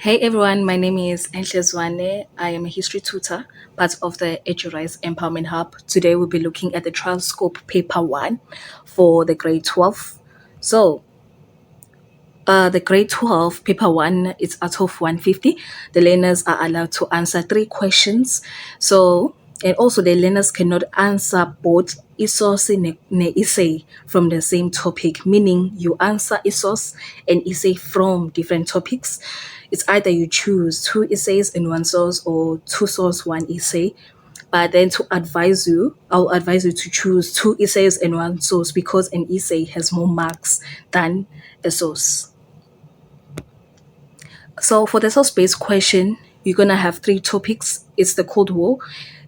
Hey everyone, my name is Enhle Zwane. I am a history tutor, part of the EduRise Empowerment Hub. Today we'll be looking at the trial scope paper 1 for the grade 12. So, the grade 12 paper 1 is out of 150. The learners are allowed to answer 3 questions. So, and also the learners cannot answer both isos ne essay from the same topic, meaning you answer isos and essay from different topics. It's either you choose 2 essays in one source or 2 source, 1 essay. But then I'll advise you to choose 2 essays in one source because an essay has more marks than a source. So for the source-based question, you're gonna have 3 topics. It's the Cold War,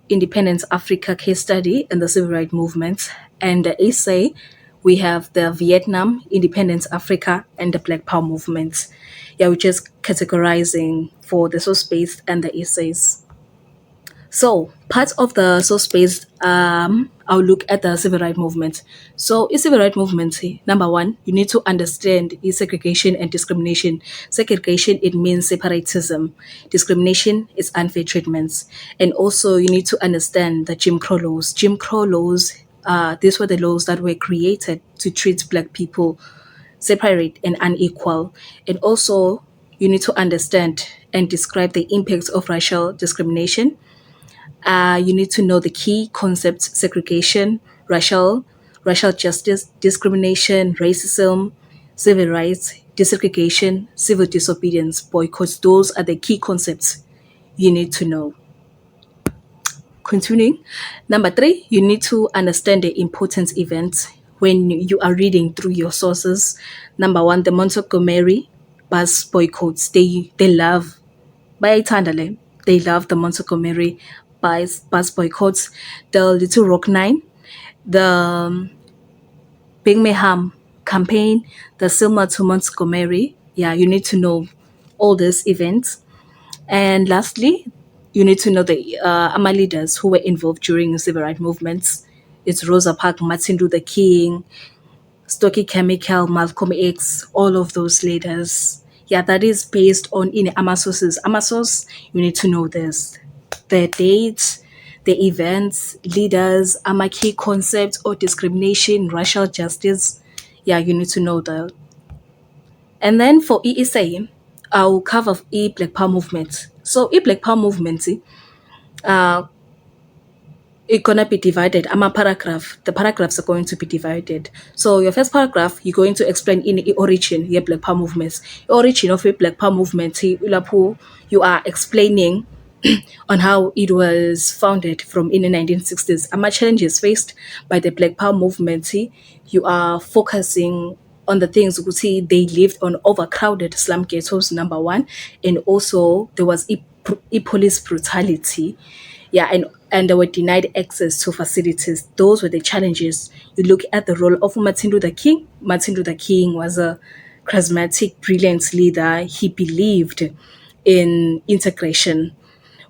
Independence Africa case study, and the Civil Rights Movement. And the essay, we have the Vietnam, Independence Africa, and the Black Power movement. Yeah, we're just categorizing for the source-based and the essays. So, part of the source space, I'll look at the civil rights movement. So, in civil rights movement, number one, you need to understand is segregation and discrimination. Segregation, it means separatism. Discrimination is unfair treatments. And also, you need to understand the Jim Crow laws. Jim Crow laws, these were the laws that were created to treat Black people separate and unequal. And also, you need to understand and describe the impacts of racial discrimination. You need to know the key concepts: segregation, racial justice, discrimination, racism, civil rights, desegregation, civil disobedience, boycotts. Those are the key concepts you need to know. Continuing, number three, you need to understand the important events when you are reading through your sources. Number one, the Montgomery bus boycotts. They love bayayithanda le. They love the Montgomery bus boycotts, the Little Rock Nine, the Birmingham campaign, the Selma to Montgomery. Yeah, you need to know all these events. And lastly, you need to know the AMA leaders who were involved during civil rights movements. It's Rosa Parks, Martin Luther King, Stokely Chemical, Malcolm X, all of those leaders. Yeah, that is based on in AMA sources. AMA source, you need to know this. The dates, the events, leaders, AMA key concepts or discrimination, racial justice. Yeah, you need to know that. And then for ESA, I'll cover E Black Power movement. So E Black Power movement, uh, it's gonna be divided. I'm a paragraph. The paragraphs are going to be divided. So your first paragraph, you're going to explain in the origin, yeah, Black Power movements. Origin of a Black Power movement, you are explaining on how it was founded from in the 1960s. And challenges faced by the Black Power movement. You are focusing on the things you see they lived on overcrowded slum ghettos, number one, and also there was police brutality, yeah, and they were denied access to facilities. Those were the challenges. You look at the role of Martin Luther King. Martin Luther King was a charismatic, brilliant leader. He believed in integration.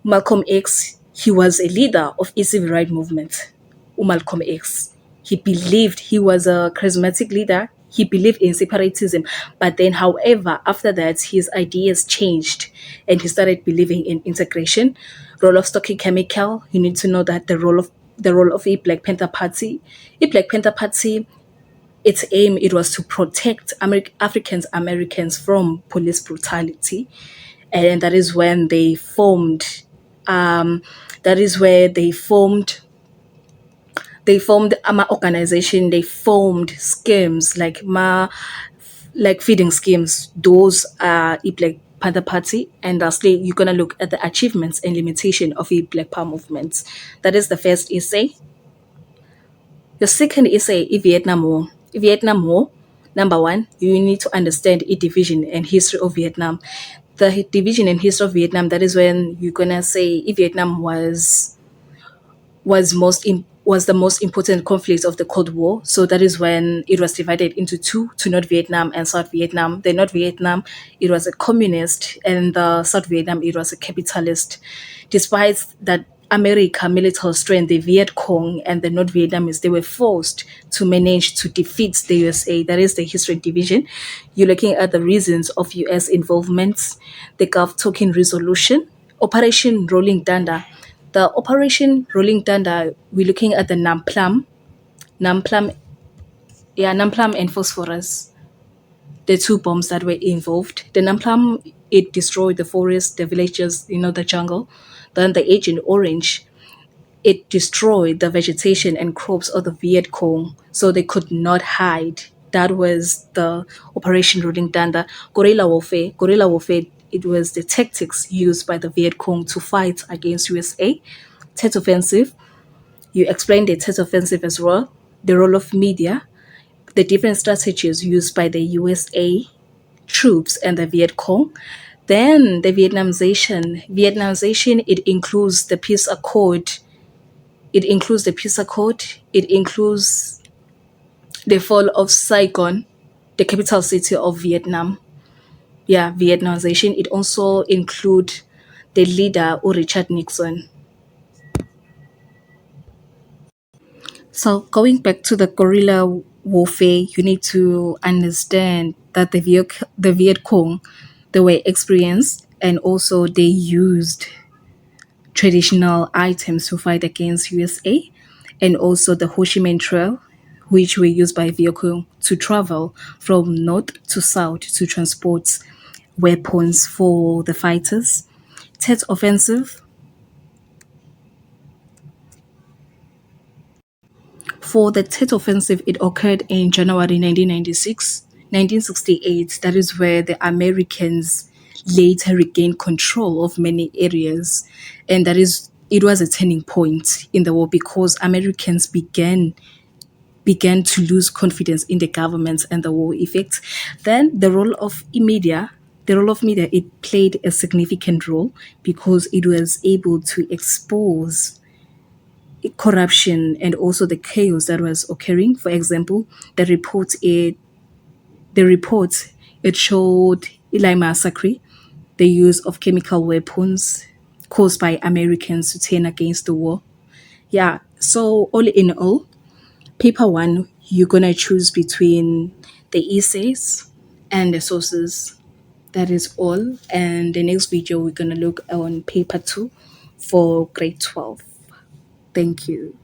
Malcolm X, he was a leader of a civil rights movement. Malcolm X, he believed he was a charismatic leader. He believed in separatism. But then, however, after that, his ideas changed and he started believing in integration. Role of Stokely Chemical, you need to know that the role of a Black Panther Party. A Black Panther Party, its aim it was to protect Africans Americans from police brutality, and that is when they formed. That is where they formed a organization. They formed schemes like feeding schemes. Those are a Black Panther Party. And lastly, you're gonna look at the achievements and limitation of a Black Power movement. That is the first essay. The second essay, Vietnam War. Vietnam War, number one, you need to understand a division and history of Vietnam. The division and history of Vietnam, that is when you're gonna say Vietnam was the most important conflict of the Cold War. So that is when it was divided into two, to North Vietnam and South Vietnam. The North Vietnam, it was a communist, and the South Vietnam, it was a capitalist. Despite that America military strength, the Viet Cong and the North Vietnamese, they were forced to manage to defeat the USA. That is the history division. You're looking at the reasons of US involvements, the Gulf Token resolution, Operation Rolling Thunder. The Operation Rolling Thunder, we're looking at the Namplam, yeah, Namplam and Phosphorus, the two bombs that were involved. The Namplam, it destroyed the forest, the villages, the jungle. Then the Agent Orange, it destroyed the vegetation and crops of the Viet Cong, so they could not hide. That was the Operation Rolling Thunder. Guerrilla warfare, it was the tactics used by the Viet Cong to fight against USA. Tet offensive, you explained the Tet offensive as well. The role of media, the different strategies used by the USA troops and the Viet Cong. Then the Vietnamization. Vietnamization, it includes the peace accord. It includes the peace accord. It includes the fall of Saigon, the capital city of Vietnam. Yeah, Vietnamization. It also include the leader, Richard Nixon. So going back to the guerrilla warfare, you need to understand that the Viet Cong, they were experienced and also they used traditional items to fight against USA, and also the Ho Chi Minh Trail, which were used by vehicle to travel from north to south to transport weapons for the fighters. Tet Offensive. For the Tet Offensive, it occurred in January 1996, 1968. That is where the Americans later regained control of many areas. And it was a turning point in the war because Americans began to lose confidence in the government and the war effects. Then the role of media, it played a significant role because it was able to expose corruption and also the chaos that was occurring. For example, the report it showed Eli massacre, the use of chemical weapons caused by Americans to turn against the war. Yeah. So all in all, paper one, you're gonna choose between the essays and the sources. That is all. And the next video we're gonna look on paper two for grade 12. Thank you.